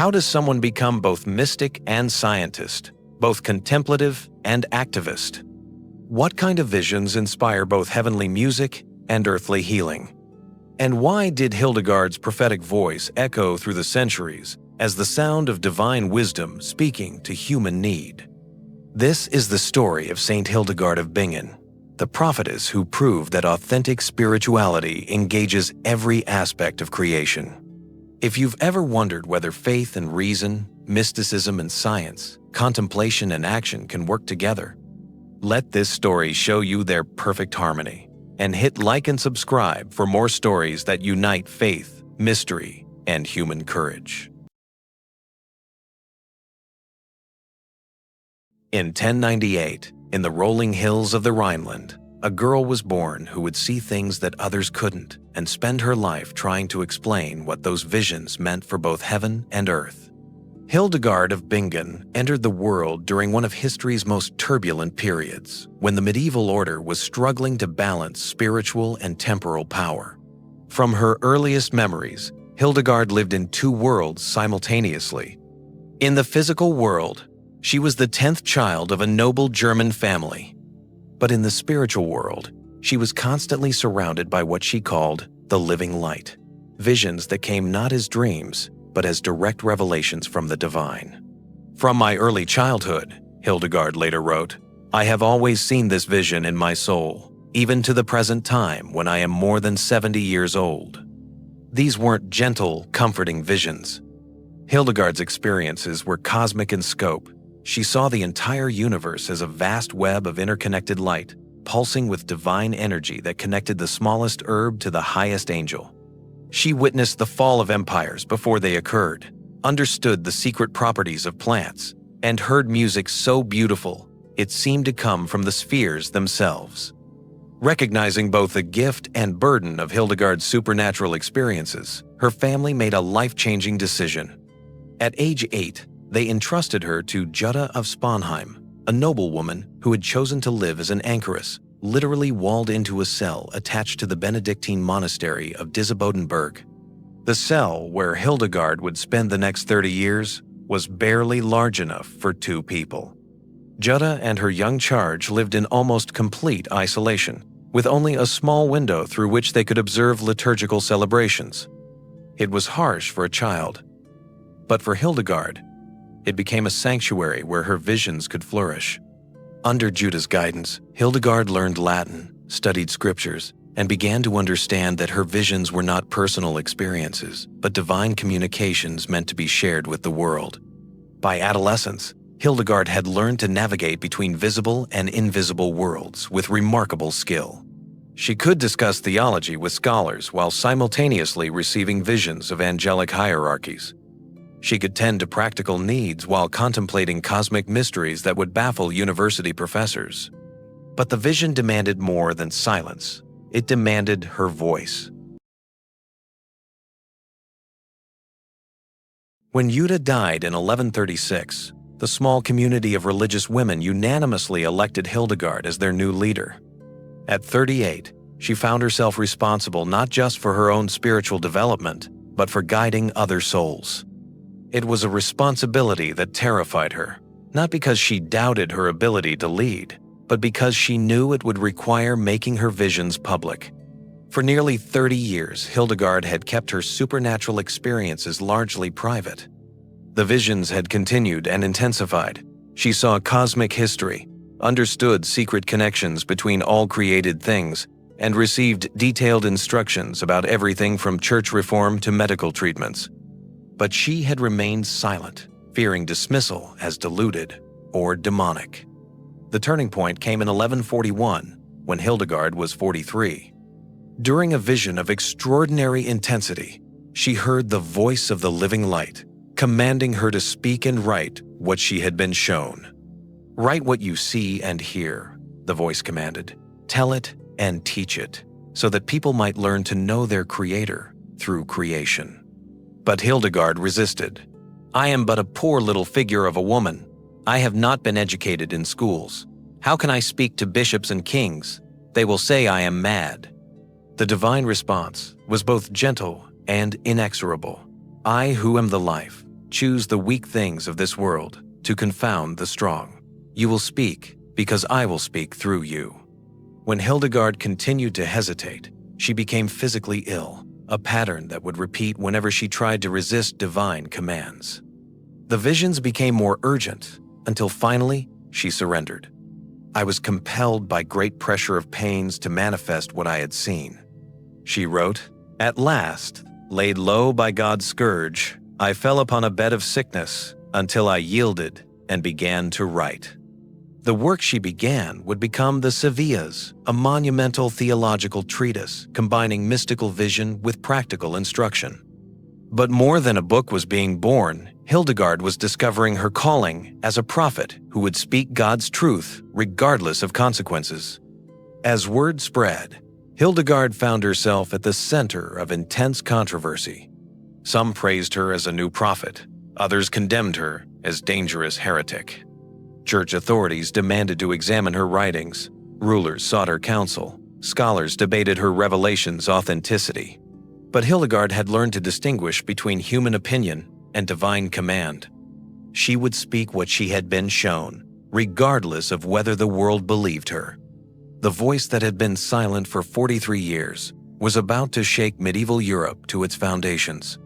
How does someone become both mystic and scientist, both contemplative and activist? What kind of visions inspire both heavenly music and earthly healing? And why did Hildegard's prophetic voice echo through the centuries as the sound of divine wisdom speaking to human need? This is the story of Saint Hildegard of Bingen, the prophetess who proved that authentic spirituality engages every aspect of creation. If you've ever wondered whether faith and reason, mysticism and science, contemplation and action can work together, let this story show you their perfect harmony. And hit like and subscribe for more stories that unite faith, mystery, and human courage. In 1098, in the rolling hills of the Rhineland, a girl was born who would see things that others couldn't and spend her life trying to explain what those visions meant for both heaven and earth. Hildegard of Bingen entered the world during one of history's most turbulent periods, when the medieval order was struggling to balance spiritual and temporal power. From her earliest memories, Hildegard lived in two worlds simultaneously. In the physical world, she was the 10th child of a noble German family. But in the spiritual world, she was constantly surrounded by what she called the living light, visions that came not as dreams, but as direct revelations from the divine. From my early childhood, Hildegard later wrote, I have always seen this vision in my soul, even to the present time when I am more than 70 years old. These weren't gentle, comforting visions. Hildegard's experiences were cosmic in scope. She saw the entire universe as a vast web of interconnected light, pulsing with divine energy that connected the smallest herb to the highest angel. She witnessed the fall of empires before they occurred, understood the secret properties of plants, and heard music so beautiful it seemed to come from the spheres themselves. Recognizing both the gift and burden of Hildegard's supernatural experiences, her family made a life-changing decision. At age 8, they entrusted her to Jutta of Sponheim, a noblewoman who had chosen to live as an anchoress, literally walled into a cell attached to the Benedictine monastery of Disibodenberg. The cell where Hildegard would spend the next 30 years was barely large enough for 2 people. Jutta and her young charge lived in almost complete isolation, with only a small window through which they could observe liturgical celebrations. It was harsh for a child, but for Hildegard, it became a sanctuary where her visions could flourish. Under Jutta's guidance, Hildegard learned Latin, studied scriptures, and began to understand that her visions were not personal experiences, but divine communications meant to be shared with the world. By adolescence, Hildegard had learned to navigate between visible and invisible worlds with remarkable skill. She could discuss theology with scholars while simultaneously receiving visions of angelic hierarchies. She could tend to practical needs while contemplating cosmic mysteries that would baffle university professors. But the vision demanded more than silence. It demanded her voice. When Jutta died in 1136, the small community of religious women unanimously elected Hildegard as their new leader. At 38, she found herself responsible not just for her own spiritual development, but for guiding other souls. It was a responsibility that terrified her, not because she doubted her ability to lead, but because she knew it would require making her visions public. For nearly 30 years, Hildegard had kept her supernatural experiences largely private. The visions had continued and intensified. She saw cosmic history, understood secret connections between all created things, and received detailed instructions about everything from church reform to medical treatments. But she had remained silent, fearing dismissal as deluded or demonic. The turning point came in 1141, when Hildegard was 43. During a vision of extraordinary intensity, she heard the voice of the living light, commanding her to speak and write what she had been shown. Write what you see and hear, the voice commanded. Tell it and teach it, so that people might learn to know their Creator through creation. But Hildegard resisted. I am but a poor little figure of a woman. I have not been educated in schools. How can I speak to bishops and kings? They will say I am mad. The divine response was both gentle and inexorable. I, who am the life, choose the weak things of this world to confound the strong. You will speak, because I will speak through you." When Hildegard continued to hesitate, she became physically ill, a pattern that would repeat whenever she tried to resist divine commands. The visions became more urgent, until finally she surrendered. "I was compelled by great pressure of pains to manifest what I had seen," she wrote. "At last, laid low by God's scourge, I fell upon a bed of sickness until I yielded and began to write." The work she began would become the Sevillas, a monumental theological treatise combining mystical vision with practical instruction. But more than a book was being born, Hildegard was discovering her calling as a prophet who would speak God's truth regardless of consequences. As word spread, Hildegard found herself at the center of intense controversy. Some praised her as a new prophet, others condemned her as dangerous heretic. Church authorities demanded to examine her writings, rulers sought her counsel, scholars debated her revelations' authenticity. But Hildegard had learned to distinguish between human opinion and divine command. She would speak what she had been shown, regardless of whether the world believed her. The voice that had been silent for 43 years was about to shake medieval Europe to its foundations.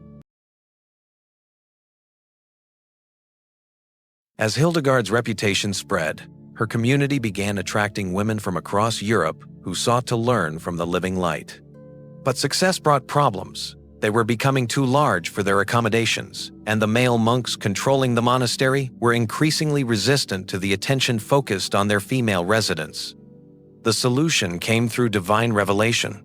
As Hildegard's reputation spread, her community began attracting women from across Europe who sought to learn from the living light. But success brought problems. They were becoming too large for their accommodations, and the male monks controlling the monastery were increasingly resistant to the attention focused on their female residents. The solution came through divine revelation.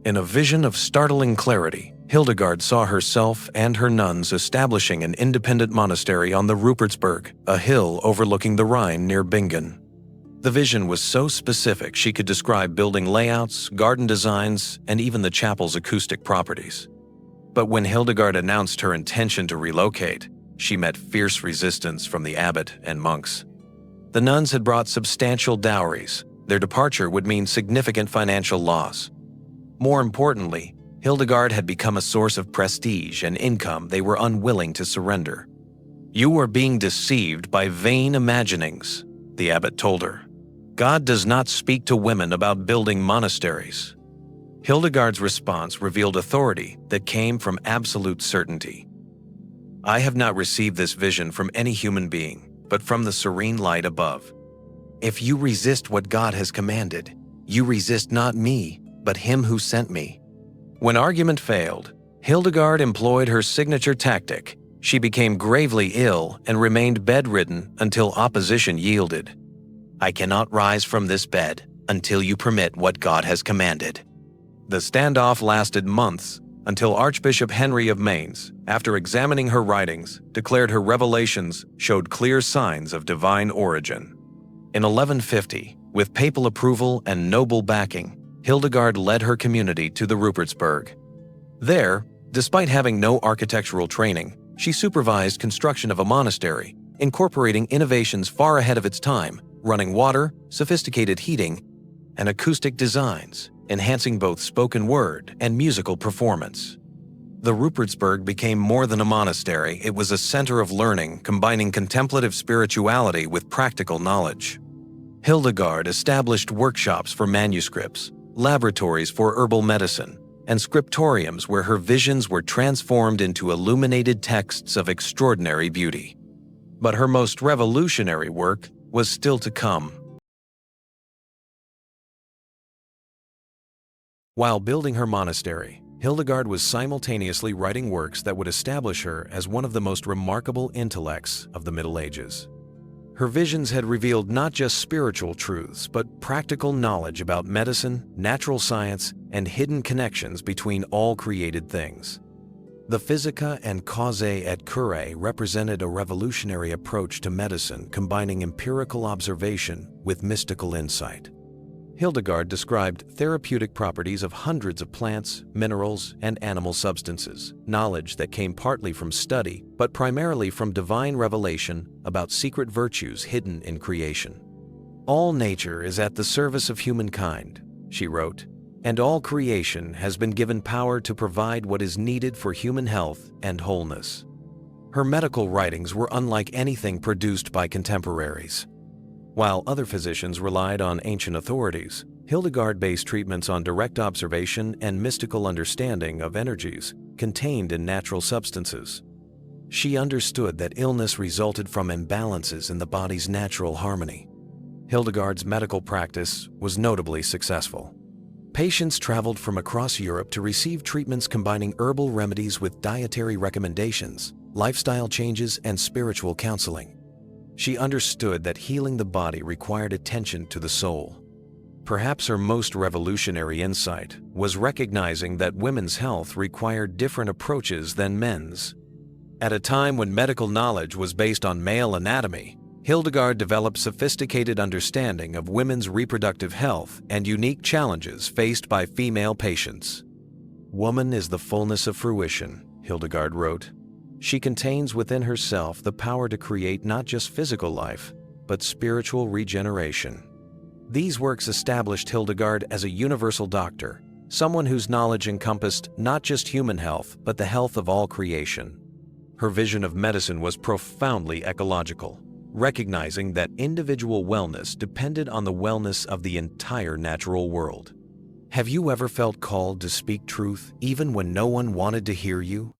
In a vision of startling clarity, Hildegard saw herself and her nuns establishing an independent monastery on the Rupertsberg, a hill overlooking the Rhine near Bingen. The vision was so specific she could describe building layouts, garden designs, and even the chapel's acoustic properties. But when Hildegard announced her intention to relocate, she met fierce resistance from the abbot and monks. The nuns had brought substantial dowries. Their departure would mean significant financial loss. More importantly, Hildegard had become a source of prestige and income they were unwilling to surrender. "You are being deceived by vain imaginings," the abbot told her. "God does not speak to women about building monasteries." Hildegard's response revealed authority that came from absolute certainty. "I have not received this vision from any human being, but from the serene light above. If you resist what God has commanded, you resist not me, but him who sent me." When argument failed, Hildegard employed her signature tactic. She became gravely ill and remained bedridden until opposition yielded. "I cannot rise from this bed until you permit what God has commanded." The standoff lasted months until Archbishop Henry of Mainz, after examining her writings, declared her revelations showed clear signs of divine origin. In 1150, with papal approval and noble backing, Hildegard led her community to the Rupertsberg. There, despite having no architectural training, she supervised construction of a monastery, incorporating innovations far ahead of its time, running water, sophisticated heating, and acoustic designs, enhancing both spoken word and musical performance. The Rupertsberg became more than a monastery. It was a center of learning, combining contemplative spirituality with practical knowledge. Hildegard established workshops for manuscripts, laboratories for herbal medicine, and scriptoriums where her visions were transformed into illuminated texts of extraordinary beauty. But her most revolutionary work was still to come. While building her monastery, Hildegard was simultaneously writing works that would establish her as one of the most remarkable intellects of the Middle Ages. Her visions had revealed not just spiritual truths, but practical knowledge about medicine, natural science, and hidden connections between all created things. The Physica and Causae et Curae represented a revolutionary approach to medicine, combining empirical observation with mystical insight. Hildegard described therapeutic properties of hundreds of plants, minerals, and animal substances, knowledge that came partly from study, but primarily from divine revelation about secret virtues hidden in creation. "All nature is at the service of humankind," she wrote, "and all creation has been given power to provide what is needed for human health and wholeness." Her medical writings were unlike anything produced by contemporaries. While other physicians relied on ancient authorities, Hildegard based treatments on direct observation and mystical understanding of energies contained in natural substances. She understood that illness resulted from imbalances in the body's natural harmony. Hildegard's medical practice was notably successful. Patients traveled from across Europe to receive treatments combining herbal remedies with dietary recommendations, lifestyle changes, and spiritual counseling. She understood that healing the body required attention to the soul. Perhaps her most revolutionary insight was recognizing that women's health required different approaches than men's. At a time when medical knowledge was based on male anatomy, Hildegard developed sophisticated understanding of women's reproductive health and unique challenges faced by female patients. "Woman is the fullness of fruition," Hildegard wrote. "She contains within herself the power to create not just physical life, but spiritual regeneration." These works established Hildegard as a universal doctor, someone whose knowledge encompassed not just human health, but the health of all creation. Her vision of medicine was profoundly ecological, recognizing that individual wellness depended on the wellness of the entire natural world. Have you ever felt called to speak truth even when no one wanted to hear you?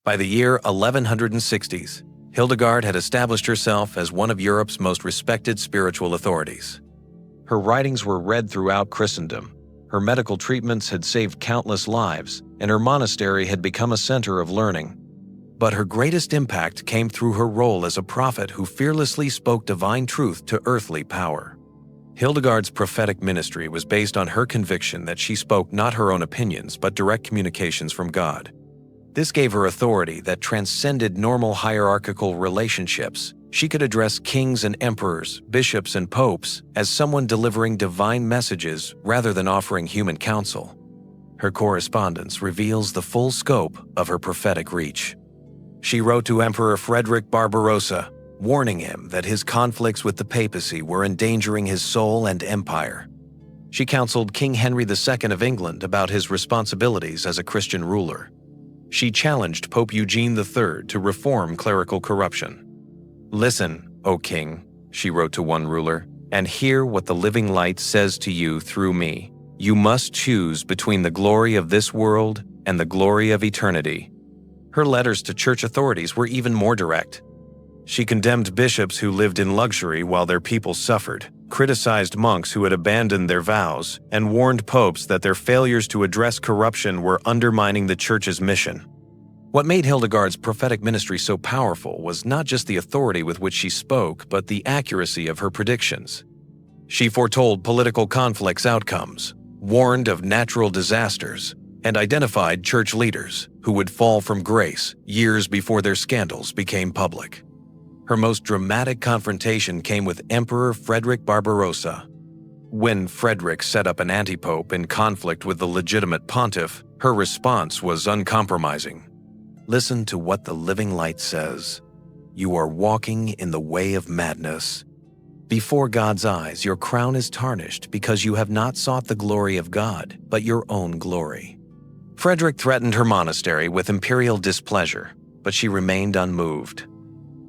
By the year 1160s, Hildegard had established herself as one of Europe's most respected spiritual authorities. Her writings were read throughout Christendom. Her medical treatments had saved countless lives, and her monastery had become a center of learning. But her greatest impact came through her role as a prophet who fearlessly spoke divine truth to earthly power. Hildegard's prophetic ministry was based on her conviction that she spoke not her own opinions but direct communications from God. This gave her authority that transcended normal hierarchical relationships. She could address kings and emperors, bishops and popes as someone delivering divine messages rather than offering human counsel. Her correspondence reveals the full scope of her prophetic reach. She wrote to Emperor Frederick Barbarossa, warning him that his conflicts with the papacy were endangering his soul and empire. She counseled King Henry II of England about his responsibilities as a Christian ruler. She challenged Pope Eugene III to reform clerical corruption. "Listen, O king," she wrote to one ruler, "and hear what the living light says to you through me. You must choose between the glory of this world and the glory of eternity." Her letters to church authorities were even more direct. She condemned bishops who lived in luxury while their people suffered, criticized monks who had abandoned their vows, and warned popes that their failures to address corruption were undermining the church's mission. What made Hildegard's prophetic ministry so powerful was not just the authority with which she spoke, but the accuracy of her predictions. She foretold political conflicts' outcomes, warned of natural disasters, and identified church leaders who would fall from grace years before their scandals became public. Her most dramatic confrontation came with Emperor Frederick Barbarossa. When Frederick set up an antipope in conflict with the legitimate pontiff, her response was uncompromising. "Listen to what the living light says. You are walking in the way of madness. Before God's eyes, your crown is tarnished because you have not sought the glory of God, but your own glory." Frederick threatened her monastery with imperial displeasure, but she remained unmoved.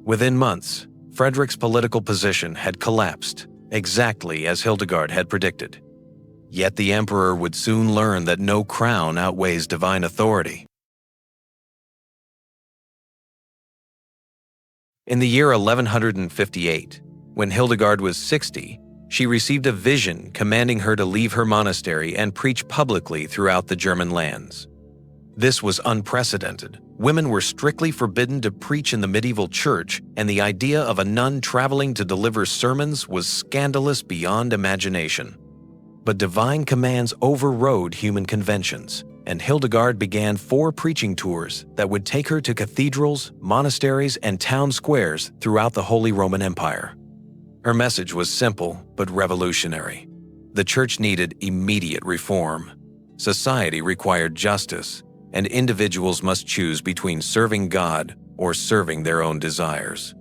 Within months, Frederick's political position had collapsed, exactly as Hildegard had predicted. Yet the emperor would soon learn that no crown outweighs divine authority. In the year 1158, when Hildegard was 60, she received a vision commanding her to leave her monastery and preach publicly throughout the German lands. This was unprecedented. Women were strictly forbidden to preach in the medieval church, and the idea of a nun traveling to deliver sermons was scandalous beyond imagination. But divine commands overrode human conventions, and Hildegard began 4 preaching tours that would take her to cathedrals, monasteries, and town squares throughout the Holy Roman Empire. Her message was simple but revolutionary. The church needed immediate reform. Society required justice, and individuals must choose between serving God or serving their own desires.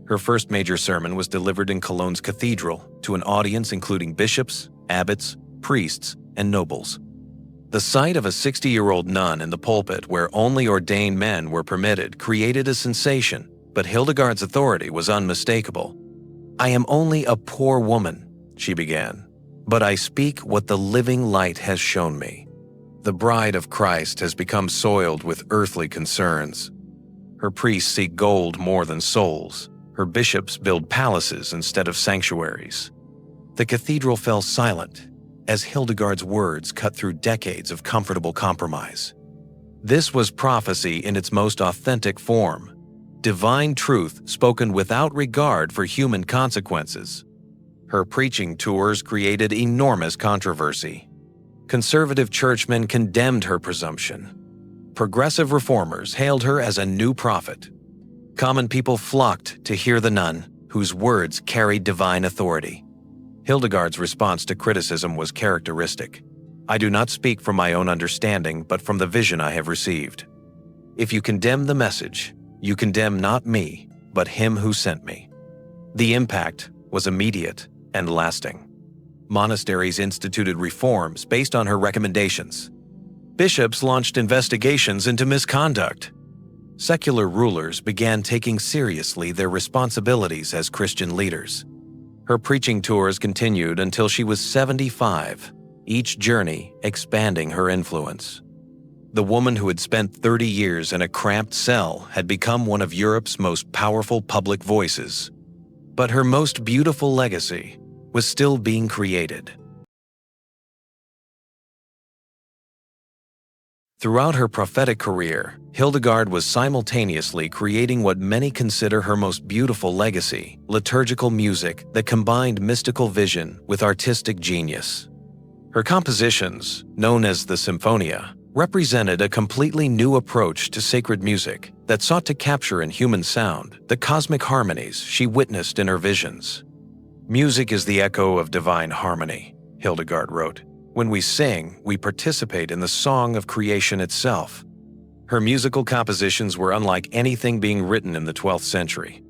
Her first major sermon was delivered in Cologne's cathedral to an audience including bishops, abbots, priests, and nobles. The sight of a 60-year-old nun in the pulpit where only ordained men were permitted created a sensation, but Hildegard's authority was unmistakable. "I am only a poor woman," she began, "but I speak what the living light has shown me." The bride of Christ has become soiled with earthly concerns. Her priests seek gold more than souls. Her bishops build palaces instead of sanctuaries. The cathedral fell silent as Hildegard's words cut through decades of comfortable compromise. This was prophecy in its most authentic form, divine truth spoken without regard for human consequences. Her preaching tours created enormous controversy. Conservative churchmen condemned her presumption. Progressive reformers hailed her as a new prophet. Common people flocked to hear the nun, whose words carried divine authority. Hildegard's response to criticism was characteristic. "I do not speak from my own understanding, but from the vision I have received. If you condemn the message, you condemn not me, but him who sent me." The impact was immediate and lasting. Monasteries instituted reforms based on her recommendations. Bishops launched investigations into misconduct. Secular rulers began taking seriously their responsibilities as Christian leaders. Her preaching tours continued until she was 75, each journey expanding her influence. The woman who had spent 30 years in a cramped cell had become one of Europe's most powerful public voices. But her most beautiful legacy was still being created. Throughout her prophetic career, Hildegard was simultaneously creating what many consider her most beautiful legacy: liturgical music that combined mystical vision with artistic genius. Her compositions, known as the Symphonia, represented a completely new approach to sacred music that sought to capture in human sound the cosmic harmonies she witnessed in her visions. "Music is the echo of divine harmony," Hildegard wrote. "When we sing, we participate in the song of creation itself." Her musical compositions were unlike anything being written in the 12th century.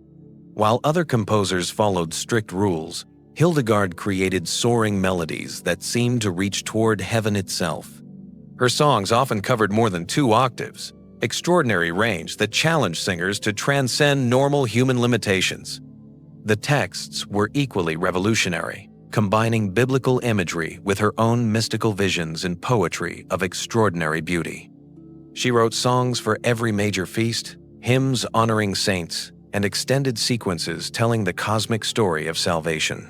While other composers followed strict rules, Hildegard created soaring melodies that seemed to reach toward heaven itself. Her songs often covered more than 2 octaves, extraordinary range that challenged singers to transcend normal human limitations. The texts were equally revolutionary, combining biblical imagery with her own mystical visions and poetry of extraordinary beauty. She wrote songs for every major feast, hymns honoring saints, and extended sequences telling the cosmic story of salvation.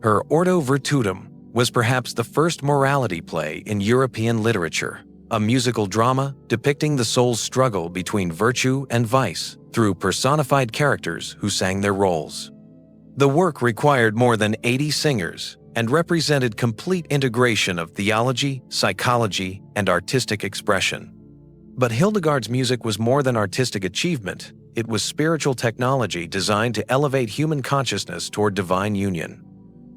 Her Ordo Virtutum was perhaps the first morality play in European literature, a musical drama depicting the soul's struggle between virtue and vice through personified characters who sang their roles. The work required more than 80 singers and represented complete integration of theology, psychology, and artistic expression. But Hildegard's music was more than artistic achievement. It was spiritual technology designed to elevate human consciousness toward divine union.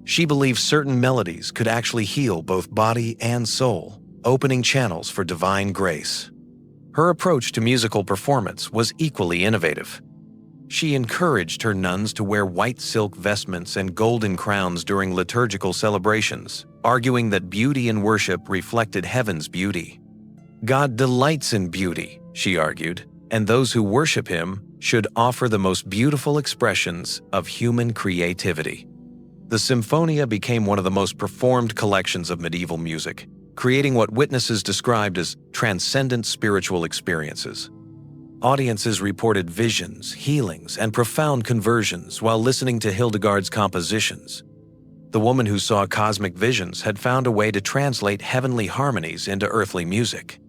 She believed certain melodies could actually heal both body and soul, opening channels for divine grace. Her approach to musical performance was equally innovative. She encouraged her nuns to wear white silk vestments and golden crowns during liturgical celebrations, arguing that beauty in worship reflected heaven's beauty. God delights in beauty, she argued, and those who worship Him should offer the most beautiful expressions of human creativity. The Symphonia became one of the most performed collections of medieval music, creating what witnesses described as transcendent spiritual experiences. Audiences reported visions, healings, and profound conversions while listening to Hildegard's compositions. The woman who saw cosmic visions had found a way to translate heavenly harmonies into earthly music.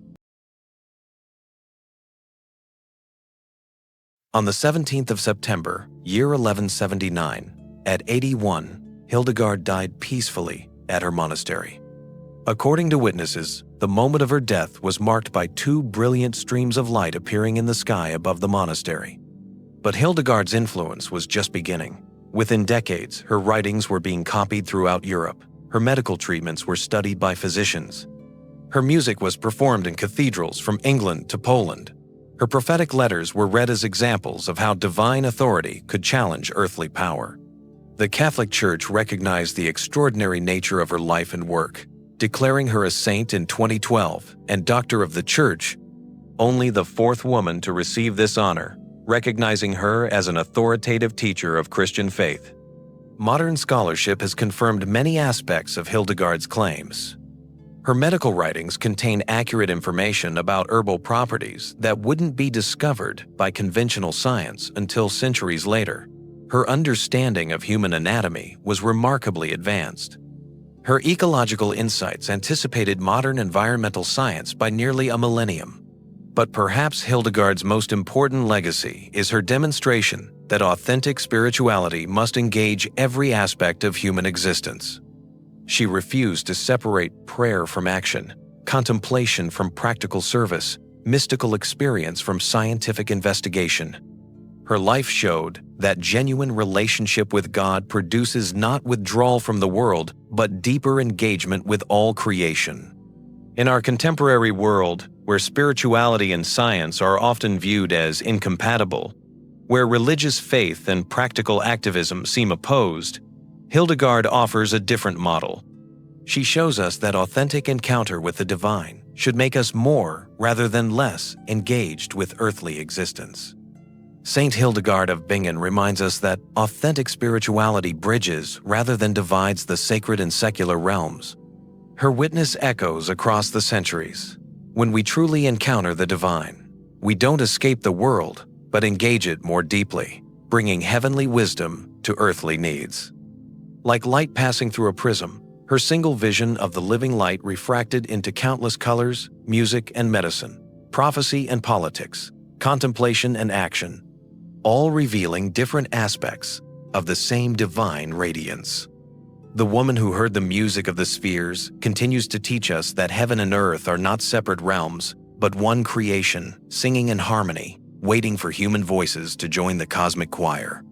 On the 17th of September, year 1179, at 81, Hildegard died peacefully at her monastery. According to witnesses, the moment of her death was marked by 2 brilliant streams of light appearing in the sky above the monastery. But Hildegard's influence was just beginning. Within decades, her writings were being copied throughout Europe. Her medical treatments were studied by physicians. Her music was performed in cathedrals from England to Poland. Her prophetic letters were read as examples of how divine authority could challenge earthly power. The Catholic Church recognized the extraordinary nature of her life and work. declaring her a saint in 2012 and Doctor of the Church, only the fourth woman to receive this honor, recognizing her as an authoritative teacher of Christian faith. Modern scholarship has confirmed many aspects of Hildegard's claims. Her medical writings contain accurate information about herbal properties that wouldn't be discovered by conventional science until centuries later. Her understanding of human anatomy was remarkably advanced. Her ecological insights anticipated modern environmental science by nearly a millennium. But perhaps Hildegard's most important legacy is her demonstration that authentic spirituality must engage every aspect of human existence. She refused to separate prayer from action, contemplation from practical service, mystical experience from scientific investigation. Her life showed that genuine relationship with God produces not withdrawal from the world, but deeper engagement with all creation. In our contemporary world, where spirituality and science are often viewed as incompatible, where religious faith and practical activism seem opposed, Hildegard offers a different model. She shows us that authentic encounter with the divine should make us more rather than less engaged with earthly existence. Saint Hildegard of Bingen reminds us that authentic spirituality bridges rather than divides the sacred and secular realms. Her witness echoes across the centuries. When we truly encounter the divine, we don't escape the world, but engage it more deeply, bringing heavenly wisdom to earthly needs. Like light passing through a prism, her single vision of the living light refracted into countless colors, music and medicine, prophecy and politics, contemplation and action, all revealing different aspects of the same divine radiance. The woman who heard the music of the spheres continues to teach us that heaven and earth are not separate realms, but one creation, singing in harmony, waiting for human voices to join the cosmic choir.